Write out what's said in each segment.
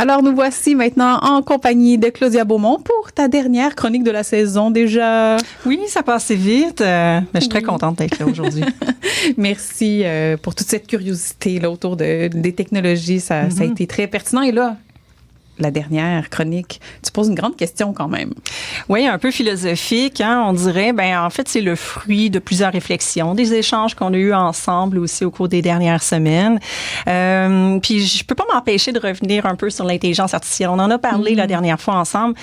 Alors, nous voici maintenant en compagnie de Claudia Beaumont pour ta dernière chronique de la saison déjà. Oui, ça passe vite, mais je suis très contente d'être là aujourd'hui. Merci pour toute cette curiosité là, autour des technologies. Ça a été très pertinent. Et là, la dernière chronique, tu poses une grande question quand même. Oui, un peu philosophique, hein, on dirait. En fait, c'est le fruit de plusieurs réflexions, des échanges qu'on a eus ensemble aussi au cours des dernières semaines. Puis je peux pas m'empêcher de revenir un peu sur l'intelligence artificielle. On en a parlé la dernière fois ensemble.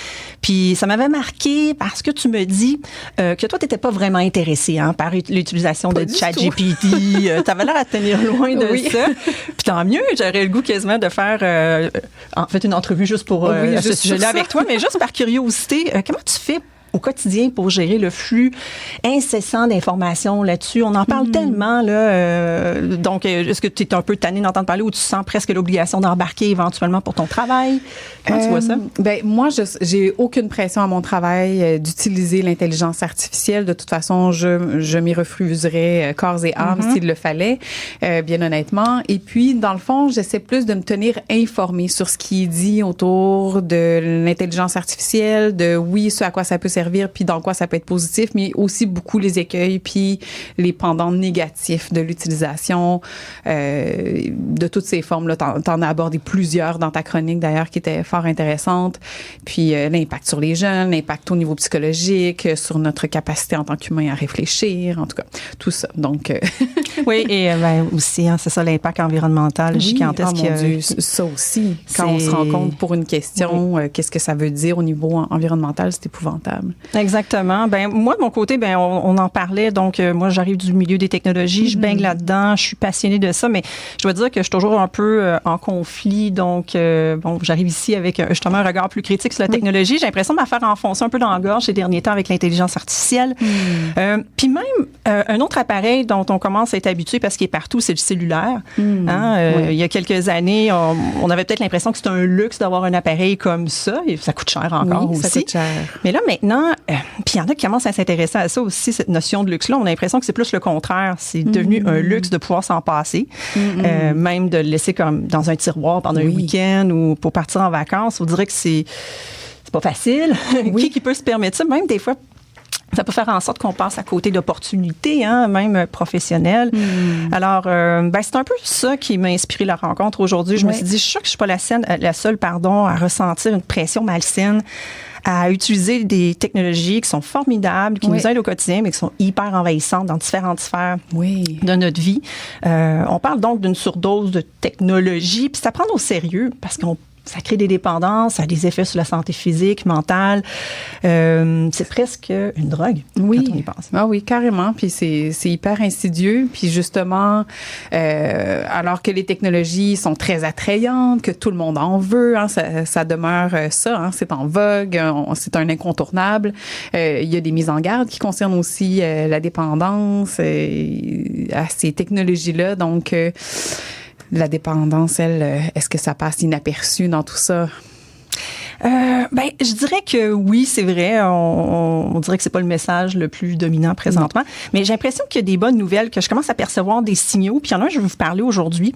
Puis ça m'avait marqué parce que tu me dis que toi, t'étais pas vraiment intéressé par l'utilisation de ChatGPT. T'avais l'air à te tenir loin de ça. Puis tant mieux, j'aurais le goût quasiment de faire en fait une entrevue juste pour ce sujet-là avec toi, mais juste par curiosité, comment tu fais au quotidien pour gérer le flux incessant d'informations là-dessus? On en parle tellement, là. Donc, est-ce que tu es un peu tanné d'entendre parler ou tu sens presque l'obligation d'embarquer éventuellement pour ton travail? Comment tu vois ça? Moi, j'ai aucune pression à mon travail d'utiliser l'intelligence artificielle. De toute façon, je m'y refuserais corps et âme s'il le fallait, bien honnêtement. Et puis, dans le fond, j'essaie plus de me tenir informée sur ce qui est dit autour de l'intelligence artificielle, de ce à quoi ça peut servir, puis dans quoi ça peut être positif, mais aussi beaucoup les écueils, puis les pendants négatifs de l'utilisation de toutes ces formes-là. T'en as abordé plusieurs dans ta chronique, d'ailleurs, qui étaient fort intéressantes. Puis l'impact sur les jeunes, l'impact au niveau psychologique, sur notre capacité en tant qu'humain à réfléchir, en tout cas, tout ça. Donc... Oui, et aussi, c'est ça, l'impact environnemental gigantesque. Oh mon Dieu, ça aussi. Quand on se rend compte pour une question, qu'est-ce que ça veut dire au niveau environnemental, c'est épouvantable. Exactement. Moi, de mon côté, on en parlait. Donc, moi, j'arrive du milieu des technologies. Je baigne là-dedans. Je suis passionnée de ça. Mais je dois dire que je suis toujours un peu en conflit. Donc, j'arrive ici avec justement un regard plus critique sur la technologie. J'ai l'impression de me faire enfoncer un peu dans la gorge ces derniers temps avec l'intelligence artificielle. Puis même, un autre appareil dont on commence à être habitué parce qu'il est partout, c'est le cellulaire. Il y a quelques années, on avait peut-être l'impression que c'était un luxe d'avoir un appareil comme ça. Et ça coûte cher encore aussi. Ça coûte cher. Mais là, maintenant, puis il y en a qui commencent à s'intéresser à ça aussi, cette notion de luxe-là. On a l'impression que c'est plus le contraire. C'est devenu un luxe de pouvoir s'en passer. Même de le laisser comme dans un tiroir pendant un week-end ou pour partir en vacances. On dirait que c'est pas facile. Qui peut se permettre ça? Même des fois, ça peut faire en sorte qu'on passe à côté d'opportunités, même professionnelles. Alors, c'est un peu ça qui m'a inspiré la rencontre aujourd'hui. Je me suis dit, je suis sûre que je suis pas la seule, à ressentir une pression malsaine à utiliser des technologies qui sont formidables, qui nous aident au quotidien, mais qui sont hyper envahissantes dans différentes sphères de notre vie. On parle donc d'une surdose de technologie, puis ça prend au sérieux parce ça crée des dépendances, ça a des effets sur la santé physique, mentale. C'est presque une drogue quand on y pense. Ah oui, carrément. Puis c'est hyper insidieux. Puis justement, alors que les technologies sont très attrayantes, que tout le monde en veut, ça demeure ça. C'est en vogue, c'est un incontournable. Il y a des mises en garde qui concernent aussi la dépendance à ces technologies-là. Donc, la dépendance, est-ce que ça passe inaperçu dans tout ça? Je dirais que oui, c'est vrai. On dirait que c'est pas le message le plus dominant présentement. Mais j'ai l'impression qu'il y a des bonnes nouvelles, que je commence à percevoir des signaux. Puis il y en a un, je vais vous parler aujourd'hui,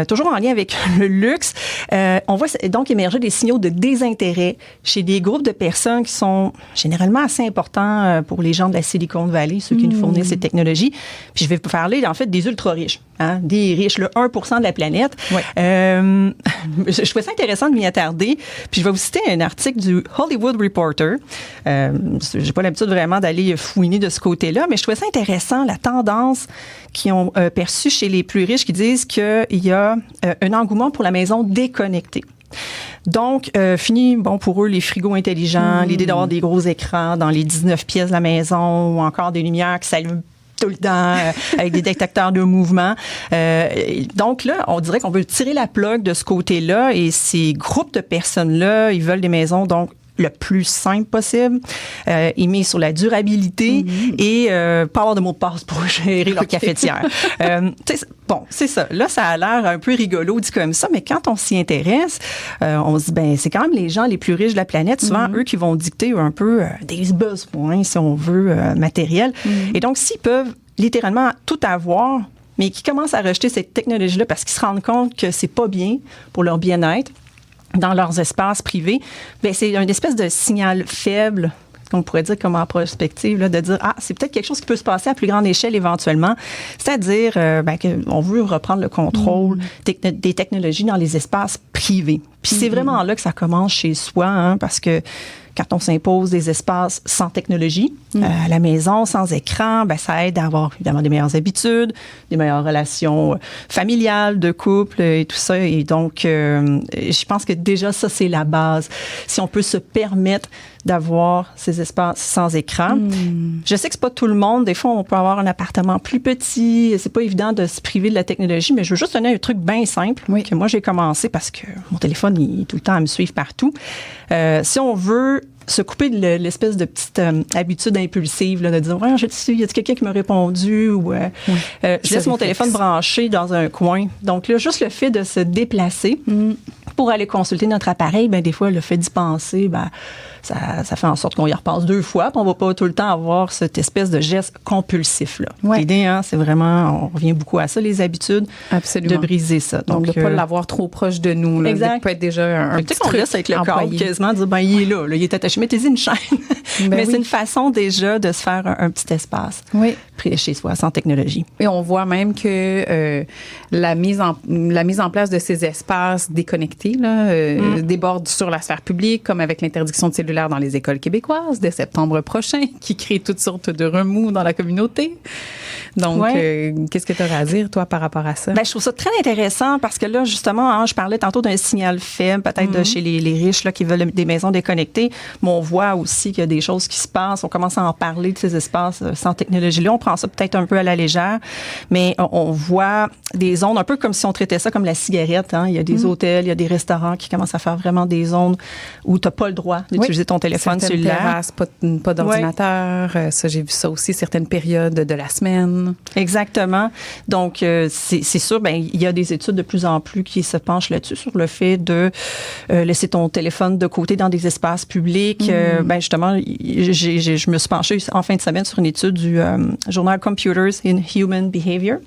toujours en lien avec le luxe. On voit donc émerger des signaux de désintérêt chez des groupes de personnes qui sont généralement assez importants pour les gens de la Silicon Valley, ceux qui nous fournissent ces technologies. Puis je vais vous parler, en fait, des ultra-riches. Des riches, le 1% de la planète. Je trouvais ça intéressant de m'y attarder. Puis je vais vous citer un article du Hollywood Reporter. J'ai pas l'habitude vraiment d'aller fouiner de ce côté-là, mais je trouvais ça intéressant, la tendance qu'ils ont perçue chez les plus riches qui disent qu'il y a un engouement pour la maison déconnectée. Donc, fini, pour eux, les frigos intelligents, l'idée d'avoir des gros écrans dans les 19 pièces de la maison ou encore des lumières qui s'allument tout le temps, avec des détecteurs de mouvement. Donc là, on dirait qu'on veut tirer la plug de ce côté-là et ces groupes de personnes-là, ils veulent des maisons, donc, le plus simple possible. Ils misent sur la durabilité et pas avoir de mots de passe pour gérer leur cafetière. C'est ça. Là, ça a l'air un peu rigolo dit comme ça, mais quand on s'y intéresse, on se dit, c'est quand même les gens les plus riches de la planète, souvent eux qui vont dicter un peu des besoins, si on veut, matériels. Et donc, s'ils peuvent littéralement tout avoir, mais qui commencent à rejeter cette technologie-là parce qu'ils se rendent compte que c'est pas bien pour leur bien-être, dans leurs espaces privés, bien, c'est une espèce de signal faible qu'on pourrait dire comme en prospective, là, de dire, c'est peut-être quelque chose qui peut se passer à plus grande échelle éventuellement, c'est-à-dire qu'on veut reprendre le contrôle des technologies dans les espaces privés. Puis c'est vraiment là que ça commence chez soi, hein, parce que quand on s'impose des espaces sans technologie, à la maison, sans écran, ben ça aide à avoir évidemment des meilleures habitudes, des meilleures relations familiales, de couple et tout ça. Et donc, je pense que déjà, ça, c'est la base. Si on peut se permettre d'avoir ces espaces sans écran. Je sais que c'est pas tout le monde. Des fois, on peut avoir un appartement plus petit. C'est pas évident de se priver de la technologie, mais je veux juste donner un truc bien simple que moi, j'ai commencé parce que mon téléphone, il est tout le temps à me suivre partout. Si on veut se couper de l'espèce de petite habitude impulsive là, de dire ouais, il y a quelqu'un qui m'a répondu ou je laisse mon téléphone branché dans un coin. Donc là, juste le fait de se déplacer pour aller consulter notre appareil, ben des fois le fait d'y penser, ben ça fait en sorte qu'on y repasse 2 fois, puis on va pas tout le temps avoir cette espèce de geste compulsif là. L'idée, hein, c'est vraiment, on revient beaucoup à ça, les habitudes, de briser ça. Donc de pas l'avoir trop proche de nous. Là, exact. Ça peut être déjà un petit truc. On laisse avec le corps quasiment dire ben il est là, il est attaché, mettez-y une chaîne. Mais c'est une façon déjà de se faire un petit espace près chez soi, sans technologie. Et on voit même que la mise en place de ces espaces déconnectés là, déborde sur la sphère publique, comme avec l'interdiction de cellulaire dans les écoles québécoises dès septembre prochain, qui crée toutes sortes de remous dans la communauté. Donc, qu'est-ce que tu aurais à dire, toi, par rapport à ça? Ben, je trouve ça très intéressant parce que là, justement, hein, je parlais tantôt d'un signal faible, peut-être de chez les riches là, qui veulent des maisons déconnectées, mais on voit aussi qu'il y a des choses qui se passent. On commence à en parler de ces espaces sans technologie. Là, on prend ça peut-être un peu à la légère, mais on voit des zones, un peu comme si on traitait ça comme la cigarette. Hein. Il y a des hôtels, il y a des restaurants qui commencent à faire vraiment des zones où tu n'as pas le droit d'utiliser ton téléphone cellulaire. Terrasses, pas d'ordinateur. Ça, j'ai vu ça aussi, certaines périodes de la semaine. Exactement. Donc, c'est sûr, ben il y a des études de plus en plus qui se penchent là-dessus, sur le fait de laisser ton téléphone de côté dans des espaces publics. Ben justement, je me suis penchée en fin de semaine sur une étude du journal Computers in Human Behavior.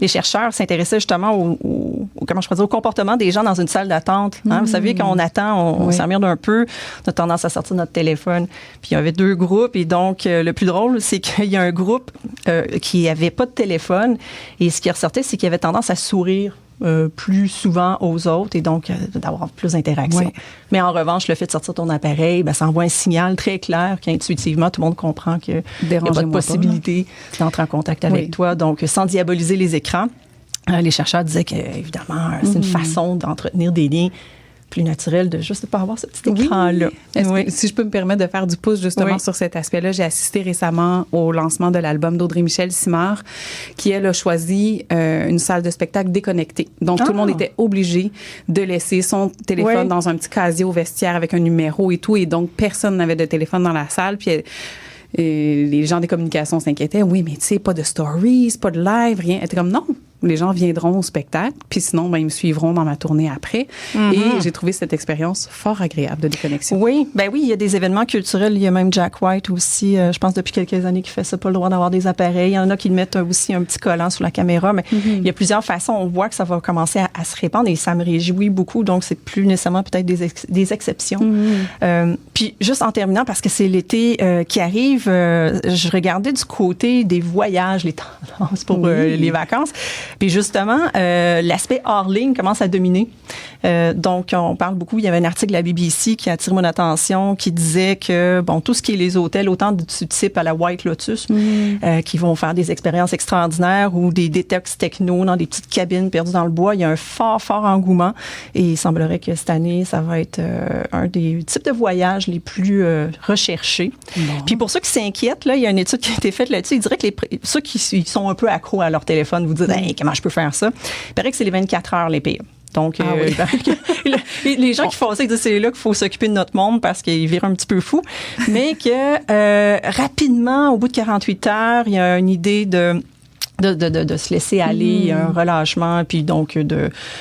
Les chercheurs s'intéressaient justement au comportement des gens dans une salle d'attente. Hein? Vous savez, quand on attend, on s'emmerde un peu, on a tendance à sortir notre téléphone. Puis il y avait 2 groupes et donc le plus drôle, c'est qu'il y a un groupe qui avait pas de téléphone et ce qui ressortait, c'est qu'il avait tendance à sourire plus souvent aux autres et donc d'avoir plus d'interaction. Mais en revanche, le fait de sortir ton appareil, ben, ça envoie un signal très clair qu'intuitivement, tout le monde comprend qu'il n'y a pas de possibilité d'entrer en contact avec toi. Donc, sans diaboliser les écrans, les chercheurs disaient qu'évidemment, c'est une façon d'entretenir des liens plus naturel de juste ne pas avoir ce petit écran-là. Si je peux me permettre de faire du pouce justement sur cet aspect-là, j'ai assisté récemment au lancement de l'album d'Audrey Michel Simard, qui, elle, a choisi une salle de spectacle déconnectée. Donc, tout le monde était obligé de laisser son téléphone dans un petit casier au vestiaire avec un numéro et tout, et donc personne n'avait de téléphone dans la salle, puis et les gens des communications s'inquiétaient. Oui, mais tu sais, pas de stories, pas de live, rien. Elle était comme, non, les gens viendront au spectacle, puis sinon, ben, ils me suivront dans ma tournée après. Et j'ai trouvé cette expérience fort agréable de déconnexion. Oui, il y a des événements culturels. Il y a même Jack White aussi, je pense depuis quelques années, qui fait ça, pas le droit d'avoir des appareils. Il y en a qui mettent aussi un petit collant sur la caméra, mais il y a plusieurs façons. On voit que ça va commencer à se répandre et ça me réjouit beaucoup. Donc, c'est plus nécessairement peut-être des exceptions. Puis, juste en terminant, parce que c'est l'été qui arrive, je regardais du côté des voyages, les tendances pour les vacances. Puis justement, l'aspect hors ligne commence à dominer. Donc, on parle beaucoup. Il y avait un article de la BBC qui a attiré mon attention, qui disait que, bon, tout ce qui est les hôtels, autant du type à la White Lotus, qui vont faire des expériences extraordinaires ou des détox techno dans des petites cabines perdues dans le bois, il y a un fort, fort engouement. Et il semblerait que cette année, ça va être un des types de voyages les plus recherchés. Puis pour ceux qui s'inquiètent, là, il y a une étude qui a été faite là-dessus. Il dirait que ceux qui sont un peu accros à leur téléphone vous disent hey, comment je peux faire ça? Il paraît que c'est les 24 heures les pires. Donc, les gens qui font ça, ils disent c'est là qu'il faut s'occuper de notre monde parce qu'ils virent un petit peu fou. Mais que rapidement, au bout de 48 heures, il y a une idée de se laisser aller, un relâchement, puis donc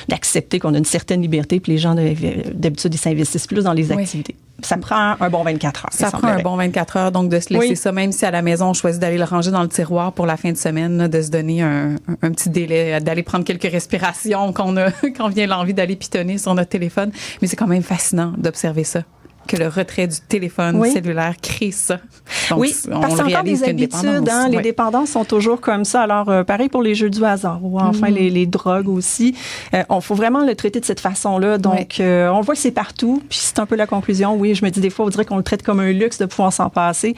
d'accepter qu'on a une certaine liberté, puis les gens, d'habitude, ils s'investissent plus dans les activités. ça prend un bon 24 heures. Ça prend un bon 24 heures, donc de se laisser ça, même si à la maison, on choisit d'aller le ranger dans le tiroir pour la fin de semaine, là, de se donner un petit délai, d'aller prendre quelques respirations quand vient l'envie d'aller pitonner sur notre téléphone. Mais c'est quand même fascinant d'observer ça, que le retrait du téléphone cellulaire crée ça. Donc, oui, parce que c'est encore des habitudes. Hein, les dépendances sont toujours comme ça. Alors, pareil pour les jeux du hasard ou enfin les drogues aussi. On faut vraiment le traiter de cette façon-là. Donc, on voit que c'est partout. Puis c'est un peu la conclusion. Oui, je me dis des fois, on dirait qu'on le traite comme un luxe de pouvoir s'en passer.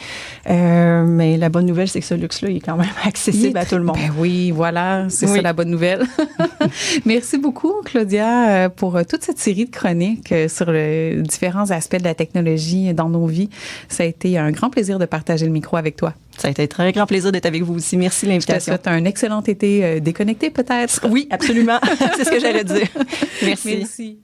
Mais la bonne nouvelle, c'est que ce luxe-là, il est quand même accessible à tout le monde. Ben oui, voilà, c'est ça la bonne nouvelle. Merci beaucoup, Claudia, pour toute cette série de chroniques sur les différents aspects de la technologie dans nos vies. Ça a été un grand plaisir de partager le micro avec toi. Ça a été un très grand plaisir d'être avec vous aussi. Merci de l'invitation. Je te souhaite un excellent été déconnecté peut-être. Oui, absolument. C'est ce que j'allais dire. Merci. Merci.